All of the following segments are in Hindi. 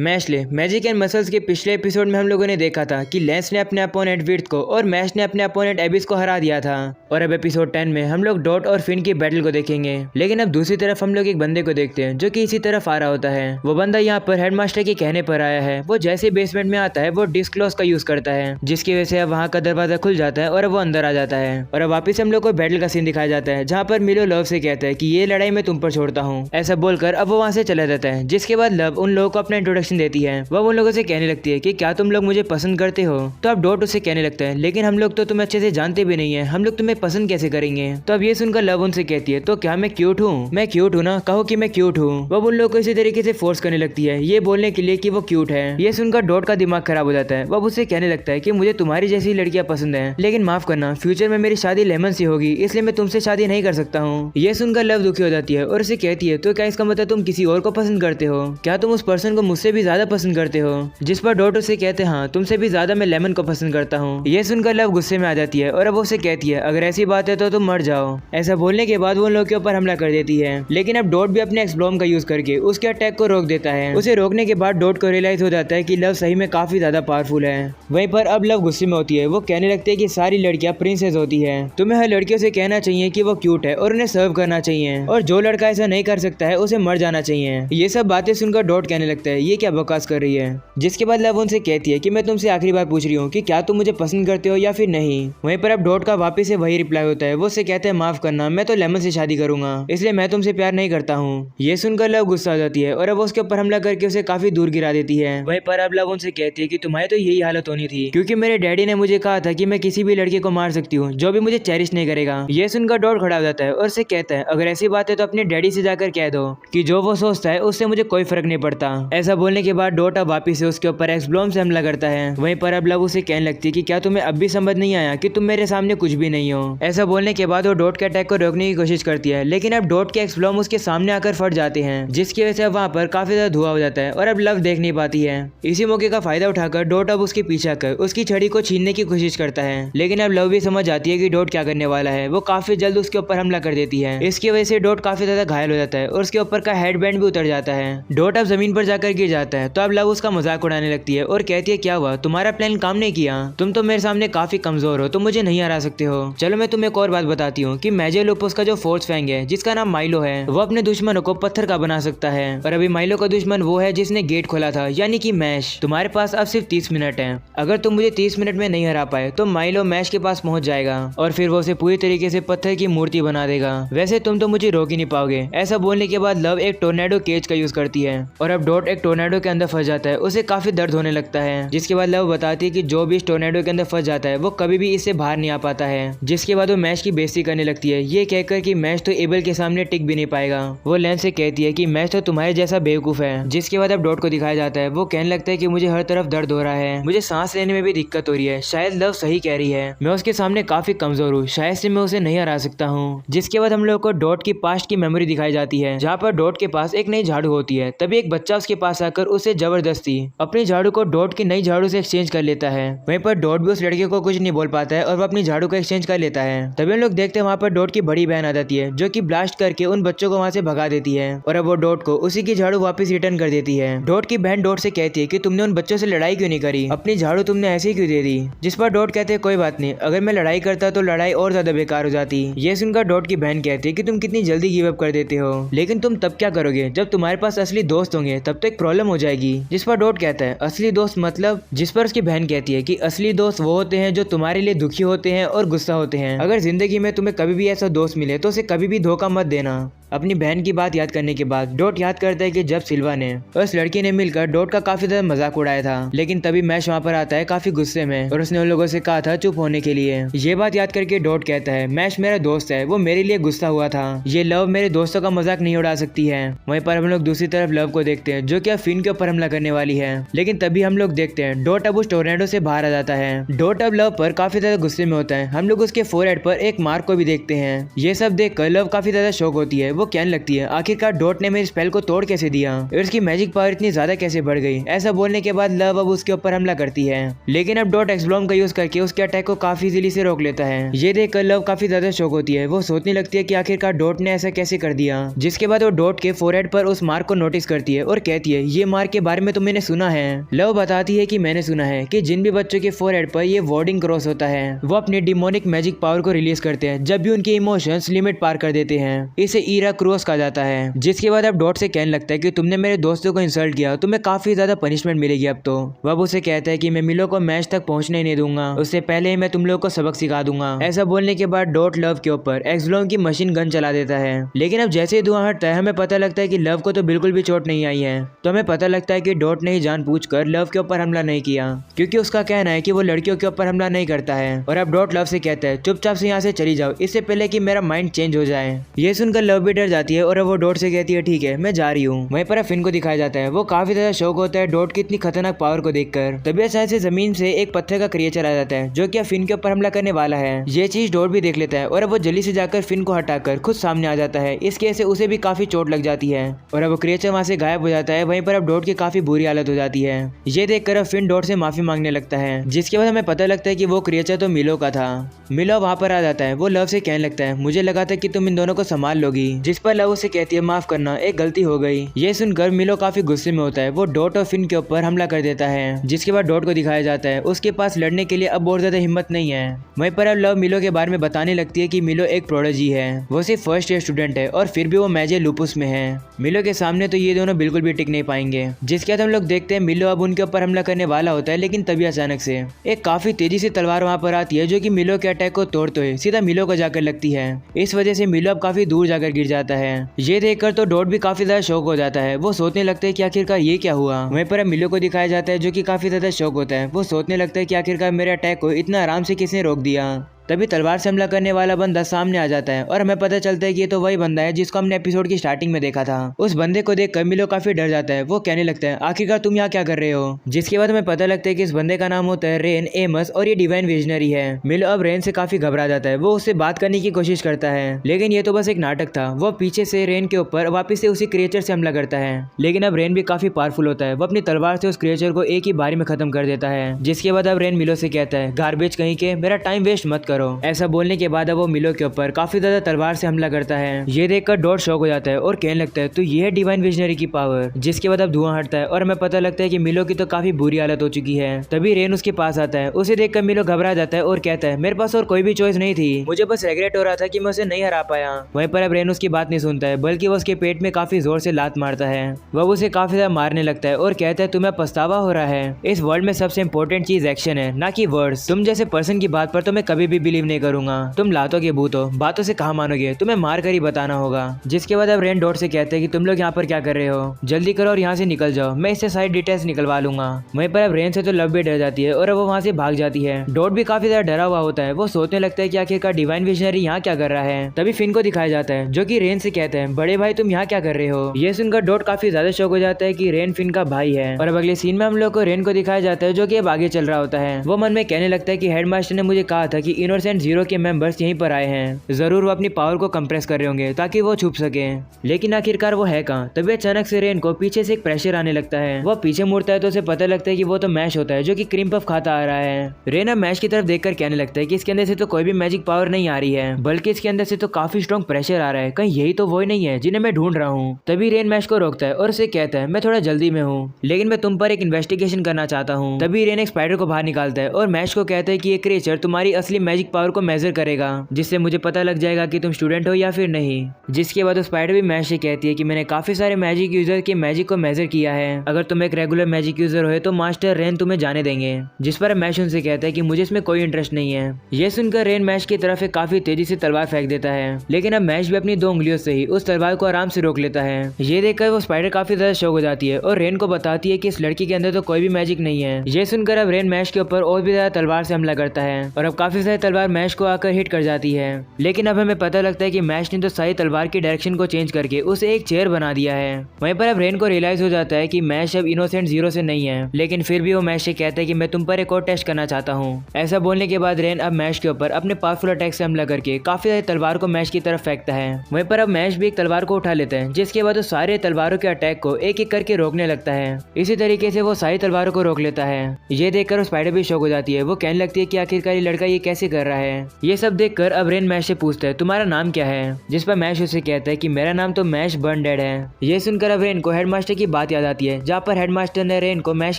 मैश ले मैजिक एंड मसल्स के पिछले एपिसोड में हम लोगों ने देखा था कि लेंस ने अपने अपोनेंट विर्थ को और मैश ने अपने अपोनेंट एबिस को हरा दिया था। और अब एपिसोड 10 में हम लोग डॉट और फिन की बैटल को देखेंगे। लेकिन अब दूसरी तरफ हम लोग एक बंदे को देखते हैं जो कि इसी तरफ आ रहा होता है। वो बंदा यहाँ पर हेडमास्टर के कहने पर आया है। वो जैसे बेसमेंट में आता है वो डिस्क्लोज का यूज करता है, जिसकी वजह से अब वहाँ का दरवाजा खुल जाता है और अब वो अंदर आ जाता है। और अब वापिस हम लोग को बैटल का सीन दिखाया जाता है, जहाँ पर मिलो लव से कहता है कि ये लड़ाई मैं तुम पर छोड़ता हूँ। ऐसा बोलकर अब वो वहाँ से चला जाता है। जिसके बाद लव उन लोगों को अपना इंट्रोडक्शन देती है। वह उन लोगों से कहने लगती है कि क्या तुम लोग मुझे पसंद करते हो। तो अब डॉट उसे कहने लगता है लेकिन हम लोग तो तुम्हें अच्छे से जानते भी नहीं है, हम लोग तुम्हें पसंद कैसे करेंगे। तो अब ये सुनकर लव उनसे कहती है तो क्या मैं क्यूट हूँ? मैं क्यूट हूँ ना, कहो कि मैं क्यूट हूँ। वह उन लोगों को इसी तरीके से फोर्स करने लगती है ये बोलने के लिए कि वो क्यूट है। ये सुनकर डॉट का दिमाग खराब हो जाता है। वह उससे कहने लगता है कि मुझे तुम्हारी जैसी लड़कियां पसंद है, लेकिन माफ करना फ्यूचर में मेरी शादी लेमन से होगी, इसलिए मैं तुमसे शादी नहीं कर सकता हूँ। ये सुनकर लव दुखी हो जाती है और उसे कहती है तो क्या इसका मतलब तुम किसी और को पसंद करते हो? क्या तुम उस पर्सन को मुझसे भी ज्यादा पसंद करते हो? जिस पर डॉट उसे कहते हैं हाँ तुमसे भी ज्यादा मैं लेमन को पसंद करता हूँ। ये सुनकर लव गुस्से में आ जाती है और अब उसे कहती है अगर ऐसी बात है तो तुम मर जाओ। ऐसा बोलने के बाद वो उन लोगों के ऊपर हमला कर देती है। लेकिन अब डॉट भी अपने एक्सब्लॉम का यूज करके उसके अटैक को रोक देता है। उसे रोकने के बाद डॉट को रियलाइज हो जाता है कि लव सही में काफी ज्यादा पावरफुल है। वहीं पर अब लव गुस्से में होती है। वो कहने लगती है कि सारी लड़कियां प्रिंसेस होती है, तुम्हें हर लड़कियों से कहना चाहिए कि वो क्यूट है और उन्हें सर्व करना चाहिए, और जो लड़का ऐसा नहीं कर सकता है उसे मर जाना चाहिए। ये सब बातें सुनकर डॉट कहने लगता है ये क्या बकवास कर रही है। जिसके बाद लव उनसे कहती है कि मैं तुमसे आखिरी बार पूछ रही हूँ कि क्या तुम मुझे पसंद करते हो या फिर नहीं। वहीं पर अब डॉट का वापिस से वही रिप्लाई होता है। वो उससे कहते हैं माफ करना, मैं तो लेमन से शादी करूंगा, इसलिए मैं तुमसे प्यार नहीं करता हूँ। ये सुनकर लव गुस्सा हो जाती है और अब उसके ऊपर हमला करके उसे काफी दूर गिरा देती है। वहीं पर अब लव उनसे कहती है कि तुम्हारी तो यही हालत होनी थी, क्योंकि मेरे डैडी ने मुझे कहा था कि मैं किसी भी लड़के को मार सकती हूँ जो भी मुझे चेरिश नहीं करेगा। ये सुनकर डॉट खड़ा हो जाता है और उससे कहता है अगर ऐसी बात है तो अपने डैडी से जाकर कह दो कि जो वो सोचता है उससे मुझे कोई फर्क नहीं पड़ता। ऐसा बोलने के बाद डॉट अब वापिस से उसके ऊपर एक्सब्लॉम से हमला करता है। वहीं पर अब लव उसे कहने लगती है कि क्या तुम्हें अब भी समझ नहीं आया कि तुम मेरे सामने कुछ भी नहीं हो। ऐसा बोलने के बाद वो डॉट के अटैक को रोकने की कोशिश करती है, लेकिन अब डॉट के एक्सब्लॉम उसके सामने आकर फट जाते हैं, जिसकी वजह से वहाँ पर काफी ज्यादा धुआं हो जाता है और अब लव देख नहीं पाती है। इसी मौके का फायदा उठाकर डॉट अब उसके पीछे आकर उसकी छड़ी को छीनने की कोशिश करता है, लेकिन अब लव भी समझ जाती है कि डॉट क्या करने वाला है। वो काफी जल्द उसके ऊपर हमला कर देती है। इसकी वजह से डॉट काफी ज्यादा घायल हो जाता है और उसके ऊपर का हेडबैंड भी उतर जाता है। डॉट अब जमीन पर जाकर गिर जाता है। तो अब लव उसका मजाक उड़ाने लगती है और कहती है क्या हुआ, तुम्हारा प्लान काम नहीं किया, तुम तो मेरे सामने काफी कमजोर हो, तुम मुझे नहीं हरा सकते हो। चलो मैं तुम्हें एक और बात बताती हूँ कि मेजेलोपस का जो फोर्स फैंग है जिसका नाम माइलो है, वो अपने दुश्मनों को पत्थर का बना सकता है। और अभी माइलो का दुश्मन वो है जिसने गेट खोला था, यानी कि मैश। तुम्हारे पास अब सिर्फ 30 मिनट है। अगर तुम मुझे 30 मिनट में नहीं हरा पाए तो माइलो मैश के पास पहुंच जाएगा और फिर वो उसे पूरी तरीके से पत्थर की मूर्ति बना देगा। वैसे तुम तो मुझे रोक ही नहीं पाओगे। ऐसा बोलने के बाद लव एक टोर्नेडो केज का यूज करती है और अब डॉट एक टोर्नेडो के अंदर फंस जाता है। उसे काफी दर्द होने लगता है। जिसके बाद लव बताती है कि जो भी इस टोर्नेडो के अंदर फंस जाता है वो कभी भी इससे बाहर नहीं आ पाता है। जिसके बाद वो मैश की बेइज्जती करने लगती है, ये कहकर कि मैश तो एबल के सामने टिक भी नहीं पाएगा। वो लेंस से कहती है कि मैश तो तुम्हारे जैसा बेवकूफ है। जिसके बाद अब डॉट को दिखाया जाता है। वो कहने लगता है कि मुझे हर तरफ दर्द हो रहा है, मुझे सांस लेने में भी दिक्कत हो रही है, शायद लव सही कह रही है, मैं उसके सामने काफी कमजोर हूँ, शायद से मैं उसे नहीं हरा सकता हूँ। जिसके बाद हम लोग को डॉट की पास्ट की मेमोरी दिखाई जाती है, जहाँ पर डॉट के पास एक नई झाड़ू होती है। तभी एक बच्चा उसके पास आकर उसे जबरदस्ती अपनी झाड़ू को डॉट की नई झाड़ू से एक्सचेंज कर लेता है। वहीं पर डॉट भी उस लड़के को कुछ नहीं बोल पाता है और वो अपनी झाड़ू को एक्सचेंज कर लेता है। तभी हम लोग देखते हैं वहाँ पर डॉट की बड़ी बहन आ जाती है, जो कि ब्लास्ट करके उन बच्चों को वहाँ से भगा देती है और अब वो डॉट को उसी की झाड़ू वापस रिटर्न कर देती है। डॉट की बहन डॉट से कहती है कि तुमने उन बच्चों से लड़ाई क्यों नहीं करी, अपनी झाड़ू तुमने ऐसे ही क्यों दे दी। जिस पर डॉट कहते हैं कोई बात नहीं, अगर मैं लड़ाई करता तो लड़ाई और ज्यादा बेकार हो जाती। ये सुनकर डॉट की बहन कहती है कि तुम कितनी जल्दी गिव अप कर देते हो, लेकिन तुम तब क्या करोगे जब तुम्हारे पास असली दोस्त होंगे, तब तो एक प्रॉब्लम हो जाएगी। जिस पर डॉट कहता है असली दोस्त मतलब। जिस पर उसकी बहन कहती है कि असली दोस्त वो होते हैं जो तुम्हारे लिए दुखी होते हैं और गुस्सा होते हैं। अगर जिंदगी में तुम्हें कभी भी ऐसा दोस्त मिले तो उसे कभी भी धोखा मत देना। अपनी बहन की बात याद करने के बाद डॉट याद करता है कि जब सिल्वा ने और उस लड़की ने मिलकर डॉट का काफी ज्यादा मजाक उड़ाया था, लेकिन तभी मैश वहाँ पर आता है काफी गुस्से में और उसने उन लोगों से कहा था चुप होने के लिए। ये बात याद करके डॉट कहता है मैश मेरा दोस्त है, वो मेरे लिए गुस्सा हुआ था, ये लव मेरे दोस्तों का मजाक नहीं उड़ा सकती है। वहीं पर हम लोग दूसरी तरफ लव को देखते हैं, जो कि अब फिन के ऊपर हमला करने वाली है। लेकिन तभी हम लोग देखते हैं डॉट अब उस टोर्नेडो से बाहर आ जाता है। डॉट अब लव पर काफी ज्यादा गुस्से में होता है। हम लोग उसके फोरहेड पर एक मार्क को भी देखते हैं। ये सब देखकर लव काफी ज्यादा शॉक होती है। वो कहने लगती है आखिरकार डॉट ने मेरे स्पेल को तोड़ कैसे दिया और उसकी मैजिक पावर इतनी ज्यादा कैसे बढ़ गई। ऐसा बोलने के बाद लव अब उसके ऊपर हमला करती है, लेकिन अब डॉट एक्सब्लॉम का यूज करके उसके अटैक को काफी इजीली से रोक लेता है। ये देखकर लव काफी ज्यादा शॉक होती है। वो सोचने लगती है कि आखिरकार डॉट ने ऐसा कैसे कर दिया। जिसके बाद वो डॉट के फोरहेड पर उस मार्क को नोटिस करती है और कहती है ये मार्क के बारे में तो मैंने सुना है। लव बताती है कि मैंने सुना है कि जिन भी बच्चों के फोरहेड पर ये वार्डिंग क्रॉस होता है वो अपने डिमोनिक मैजिक पावर को रिलीज करते हैं जब भी उनके इमोशंस लिमिट पार कर देते हैं। इसे ईरा क्रॉस कहा जाता है। जिसके बाद अब डॉट से कहने लगता है कि तुमने मेरे दोस्तों को इंसल्ट किया, तुम्हें काफी ज्यादा पनिशमेंट मिलेगी अब तो। वह उसे कहता है कि मैं मिलो को मैच तक पहुंचने ही नहीं दूंगा, उससे पहले ही मैं तुम लोग को सबक सिखा दूंगा। ऐसा बोलने के बाद डॉट लव के ऊपर एक्सब्लॉम की मशीन गन चला देता है, लेकिन अब जैसे ही धुआं हटता है हमें पता लगता है कि लव को तो बिल्कुल भी चोट नहीं आई है। तो हमें पता लगता है कि डॉट ने ही जानबूझकर लव के ऊपर हमला नहीं किया, क्योंकि उसका कहना है कि वो लड़कियों के ऊपर हमला नहीं करता है। और अब डॉट लव से कहता है चुपचाप से यहाँ से चली जाओ, इससे पहले कि मेरा माइंड चेंज हो जाए। ये सुनकर लव भी डर जाती है और अब वो डॉट से कहती है ठीक है मैं जा रही हूँ। वहीं पर फिन को दिखाया जाता है, वो काफी ज्यादा शौक होता है डॉट की इतनी खतरनाक पावर को देखकर। तभी अचानक से जमीन से एक पत्थर का क्रिएचर आ जाता है जो कि फिन के ऊपर हमला करने वाला है। ये चीज डॉट भी देख लेता है और अब वो जल्दी से जाकर फिन को हटाकर खुद सामने आ जाता है। इस केस से उसे भी काफी चोट लग जाती है और अब वो क्रिएचर वहां से गायब हो जाता है। वहीं पर अब डॉट की काफी बुरी हालत हो जाती है। ये देखकर अब फिन डॉट से माफी मांगने लगता है, जिसके बाद हमें पता लगता है कि वो क्रिएचर तो मिलो का था। मिलो वहां पर आ जाता है। वो लव से कहने लगता है मुझे लगा था कि तुम इन दोनों को संभाल लोगी, जिस पर लव उसे कहती है माफ करना, एक गलती हो गई। ये सुनकर मिलो काफी गुस्से में होता है। वो डॉट और फिन के ऊपर हमला कर देता है, जिसके बाद डॉट को दिखाया जाता है उसके पास लड़ने के लिए अब बहुत ज्यादा हिम्मत नहीं है। वहीं पर अब लव मिलो के बारे में बताने लगती है कि मिलो एक प्रोडोजी है, वो सिर्फ फर्स्ट ईयर स्टूडेंट है और फिर भी वो मेजर लुपस में है। मिलो के सामने तो ये दोनों बिल्कुल भी टिक नहीं पाएंगे। जिसके बाद हम लोग देखते हैं मिलो अब उनके ऊपर हमला करने वाला होता है, लेकिन तभी अचानक से एक काफी तेजी से तलवार वहां पर आती है जो कि मिलो के अटैक को तोड़ते हुए सीधा मिलो को जाकर लगती है। इस वजह से मिलो अब काफी दूर जाकर गिर जाता है। ये देखकर तो डॉट भी काफी ज्यादा शौक हो जाता है। वो सोचने लगता है कि आखिरकार ये क्या हुआ। वहीं पर मिलो को दिखाया जाता है जो कि काफी ज्यादा शौक होता है। वो सोचने लगता है कि आखिरकार मेरे अटैक को इतना आराम से किसने रोक दिया। तभी तलवार से हमला करने वाला बंदा सामने आ जाता है और हमें पता चलता है कि ये तो वही बंदा है जिसको हमने एपिसोड की स्टार्टिंग में देखा था। उस बंदे को देखकर मिलो काफी डर जाता है। वो कहने लगता है आखिरकार तुम यहाँ क्या कर रहे हो। जिसके बाद हमें पता लगता है कि इस बंदे का नाम होता है रेन एमस और ये डिवाइन विजनरी है। मिलो अब रेन से काफी घबरा जाता है। वो उससे बात करने की कोशिश करता है, लेकिन ये तो बस एक नाटक था। वो पीछे से रेन के ऊपर वापिस से उसी क्रिएचर से हमला करता है, लेकिन अब रेन भी काफी पावरफुल होता है। वो अपनी तलवार से उस क्रिएचर को एक ही बारी में खत्म कर देता है। जिसके बाद अब रेन मिलो से कहता है गार्बेज कहीं के, मेरा टाइम वेस्ट मत करो। ऐसा बोलने के बाद अब वो मिलो के ऊपर काफी ज्यादा तलवार से हमला करता है। ये देखकर डॉट शॉक हो जाता है और कहने लगता है तो ये है डिवाइन विजनरी की पावर। जिसके बाद अब धुआं हटता है और हमें पता लगता है कि मिलो की तो काफी बुरी हालत हो चुकी है। तभी रेन उसके पास आता है। उसे देखकर मिलो घबरा जाता है और कहता है मेरे पास और कोई भी चॉइस नहीं थी, मुझे बस रिग्रेट हो रहा था कि मैं उसे नहीं हरा पाया। वहीं पर अब रेन उसकी बात नहीं सुनता है, बल्कि वो उसके पेट में काफी जोर से लात मारता है। वह उसे काफी ज्यादा मारने लगता है और कहता है तुम्हें पछतावा हो रहा है। इस वर्ल्ड में सबसे इंपॉर्टेंट चीज एक्शन है, ना कि वर्ड्स। तुम जैसे पर्सन की बात पर तो मैं कभी भी बिलीव नहीं करूंगा। तुम लातों के भूत हो, बातों से कहाँ मानोगे, तुम्हें मार कर ही बताना होगा। जिसके बाद अब रेन डॉट से कहते हैं कि तुम लोग यहाँ पर क्या कर रहे हो, जल्दी करो और यहाँ से निकल जाओ, मैं इससे सारी डिटेल्स निकलवा लूंगा। वहीं पर अब रेन से तो लव भी डर जाती है और अब वो वहाँ से भाग जाती है। डॉट भी काफी ज्यादा डरा हुआ होता है। वो सोचने लगता है कि आखिरकार डिवाइन विजनरी यहाँ क्या कर रहा है। तभी फिन को दिखाया जाता है जो कि रेन से कहते हैं बड़े भाई तुम यहाँ क्या कर रहे हो। ये सुनकर डॉट काफी ज्यादा शौक हो जाता है कि रेन फिन का भाई है। और अब अगले सीन में हम लोग को रेन को दिखाया जाता है जो कि अब आगे चल रहा होता है। वो मन में कहने लगता है कि हेडमास्टर ने मुझे कहा था कि इनोसेंट जीरो के मेंबर्स यहीं पर आए हैं, जरूर वो अपनी पावर को कंप्रेस कर रहे होंगे ताकि वो छुप सके, लेकिन आखिरकार वो है कहाँ। तभी अचानक से रेन को पीछे से एक प्रेशर आने लगता है। वो पीछे मुड़ता है तो उसे पता लगता है कि वो तो मैश होता है जो कि क्रीम पफ खाता आ रहा है। रेन अब मैश की तरफ देखकर कहने लगता है कि इसके अंदर से तो कोई भी मैजिक पावर नहीं आ रही है, बल्कि इसके अंदर से तो काफी स्ट्रॉन्ग प्रेशर आ रहा है, कहीं यही तो वो नहीं है जिन्हें मैं ढूंढ रहा हूँ। तभी रेन मैश को रोकता है और उसे कहता है मैं थोड़ा जल्दी में हूँ, लेकिन मैं तुम पर एक इन्वेस्टिगेशन करना चाहता हूँ। तभी रेन एक स्पाइडर को बाहर निकालता है और मैश को कहता है कि ये क्रिएचर तुम्हारी असली मैजिक पावर को मेजर करेगा, जिससे मुझे पता लग जाएगा कि तुम स्टूडेंट हो या फिर नहीं। जिसके बाद स्पाइडर भी मैश से कहती है कि मैंने काफी सारे मैजिक यूजर के मैजिक को मेजर किया है, अगर तुम एक रेगुलर मैजिक यूजर हो तो मास्टर रेन तुम्हें जाने देंगे। जिस पर मैश उनसे कहता है कि मुझे इसमें कोई इंटरेस्ट नहीं है। ये सुनकर रेन मैश की तरफ एक काफी तेजी से तलवार फेंक देता है, लेकिन अब मैश भी अपनी 2 उंगलियों से ही उस तलवार को आराम से रोक लेता है। ये देखकर वो स्पाइडर काफी ज्यादा शौक हो जाती है और रेन को बताती है कि इस लड़की के अंदर तो कोई भी मैजिक नहीं है। ये सुनकर अब रेन मैश के ऊपर और भी ज्यादा तलवार से हमला करता है और अब काफी सारे तलवार मैश को आकर हिट कर जाती है। लेकिन अब हमें पता लगता है कि मैश ने तो सारी तलवार की डायरेक्शन को चेंज करके उसे एक चेयर बना दिया है। वहीं पर अब रेन को रियलाइज हो जाता है कि मैश अब इनोसेंट जीरो से नहीं है, लेकिन फिर भी वो मैश से कहता है कि मैं तुम पर एक और टेस्ट करना चाहता हूँ। ऐसा बोलने के बाद रेन अब मैश के ऊपर अपने पावरफुल अटैक से हमला करके काफी सारी तलवार को मैश की तरफ फेंकता है। वहीं पर अब मैश भी एक तलवार को उठा लेता है, जिसके बाद वो सारे तलवारों के अटैक को एक एक करके रोकने लगता है। इसी तरीके से वो सारी तलवारों को रोक लेता है। ये देखकर स्पाइडर भी शॉक हो जाती है। वो कहने लगती है कि आखिरकार ये लड़का ये कैसे कर रहा है। ये सब देखकर अब रेन मैश से पूछता है तुम्हारा नाम क्या है, जिस पर मैश उसे कहता है कि मेरा नाम तो मैश बर्नडेड है। ये सुनकर अब रेन को हेडमास्टर की बात याद आती है, जहाँ पर हेडमास्टर ने रेन को मैश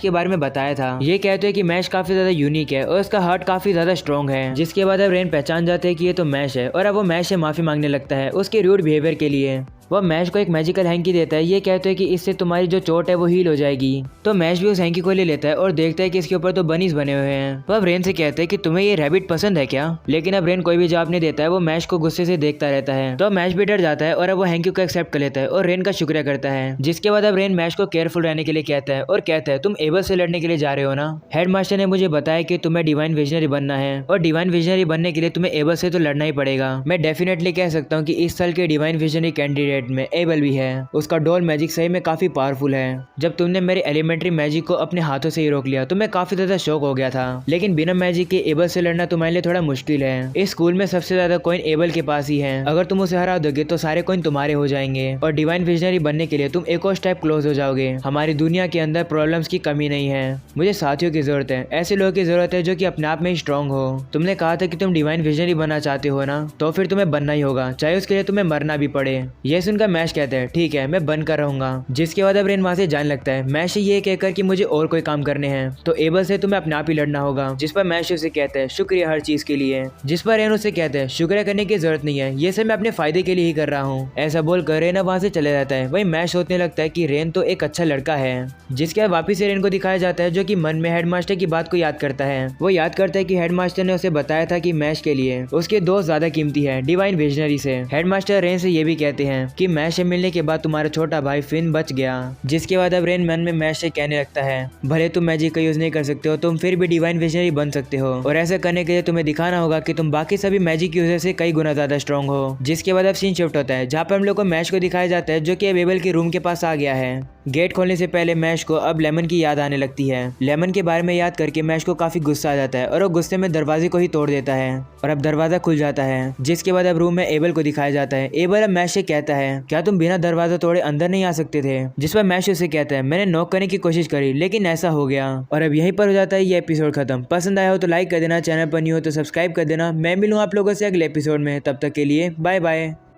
के बारे में बताया था। ये कहते हैं कि मैश काफी ज्यादा यूनिक है और उसका हार्ट काफी ज्यादा स्ट्रॉन्ग है। जिसके बाद अब रेन पहचान जाते हैं कि ये तो मैश है और अब वो मैश से माफी मांगने लगता है उसके रूड बिहेवियर के लिए। वह मैश को एक मैजिकल हैंकी देता है। ये कहते हैं कि इससे तुम्हारी जो चोट है वो हील हो जाएगी। तो मैश भी उस हैंकी को ले लेता है और देखता है कि इसके ऊपर तो बनीज बने हुए हैं। वह रेन से कहते हैं कि तुम्हें ये रैबिट पसंद है क्या, लेकिन अब रेन कोई भी जवाब नहीं देता है। वो मैश को गुस्से से देखता रहता है। तो मैश भी डर जाता है और अब वो हैंकी को एक्सेप्ट कर लेता है और रेन का शुक्रिया करता है। जिसके बाद अब रेन मैश को केयरफुल रहने के लिए कहता है और कहता है तुम एबल से लड़ने के लिए जा रहे हो ना। हेडमास्टर ने मुझे बताया कि तुम्हें डिवाइन विजनरी बनना है और डिवाइन विजनरी बनने के लिए तुम्हें एबल से तो लड़ना ही पड़ेगा। मैं डेफिनेटली कह सकता हूँ कि इस साल के डिवाइन विजनरी कैंडिडेट में एबल भी है। उसका डोल मैजिक सही में काफी पावरफुल है। जब तुमने मेरे एलिमेंट्री मैजिक को अपने हाथों से ही रोक लिया तो मैं काफी ज्यादा शॉक हो गया था। लेकिन बिना मैजिक के एबल से लड़ना तुम्हारे लिए थोड़ा मुश्किल है। इस स्कूल में सबसे ज्यादा कॉइन एबल के पास ही है। अगर तुम उसे हरा दोगे तो सारे कॉइन तुम्हारे हो जाएंगे और डिवाइन विजनरी बनने के लिए तुम एक और स्टेप क्लोज हो जाओगे। हमारी दुनिया के अंदर प्रॉब्लम्स की कमी नहीं है। मुझे साथियों की जरूरत है, ऐसे लोगों की जरूरत है जो कि अपने आप में ही स्ट्रांग हो। तुमने कहा था कि तुम डिवाइन विजनरी बनना चाहते हो ना, तो फिर तुम्हें बनना ही होगा, चाहे उसके लिए तुम्हें मरना भी पड़े। यह सुनकर मैश कहते हैं ठीक है मैं बनकर रहूंगा। जिसके बाद अब रेन वहां से जाने लगता है। मैश ये कहकर कि मुझे और कोई काम करने हैं, तो एबल से तुम्हें अपने आप ही लड़ना होगा। जिस पर मैश उसे कहता है शुक्रिया हर चीज के लिए। जिस पर रेन उसे कहता है शुक्रिया करने की जरूरत नहीं है, ये सब मैं अपने फायदे के लिए ही कर रहा हूँ। ऐसा बोलकर रेन वहां से चले जाता है। वही मैश सोचने लगता है कि रेन तो एक अच्छा लड़का है। जिसके बाद वापिस से रेन को दिखाया जाता है जो कि मन में हेडमास्टर की बात को याद करता है। वो याद करता है कि हेडमास्टर ने उसे बताया था कि मैश के लिए उसके दोस्त ज्यादा कीमती है डिवाइन विजनरी से। हेडमास्टर रेन से ये भी कहते हैं कि मैश से मिलने के बाद तुम्हारा छोटा भाई फिन बच गया। जिसके बाद अब रेन मन में मैश से कहने लगता है भले तुम मैजिक का यूज नहीं कर सकते हो, तुम फिर भी डिवाइन विजनरी बन सकते हो और ऐसा करने के लिए तुम्हें दिखाना होगा कि तुम बाकी सभी मैजिक यूजर से कई गुना ज्यादा स्ट्रॉन्ग हो। जिसके बाद अब सीन शिफ्ट होता है जहाँ पर हम लोग को मैश को दिखाया जाता है जो कि अब एबल के रूम के पास आ गया है। गेट खोलने से पहले मैश को अब लेमन की याद आने लगती है। लेमन के बारे में याद करके मैश को काफी गुस्सा आ जाता है और वो गुस्से में दरवाजे को ही तोड़ देता है और अब दरवाजा खुल जाता है। जिसके बाद अब रूम में एबल को दिखाया जाता है। एबल अब मैश से कहता है क्या तुम बिना दरवाजा तोड़े अंदर नहीं आ सकते थे। जिस पर मैश उसे कहता है मैंने नॉक करने की कोशिश करी लेकिन ऐसा हो गया। और अब यहीं पर हो जाता है ये एपिसोड खत्म। पसंद आया हो तो लाइक कर देना, चैनल पर न्यू हो तो सब्सक्राइब कर देना। मैं मिलूँ आप लोगों से अगले एपिसोड में, तब तक के लिए बाय बाय।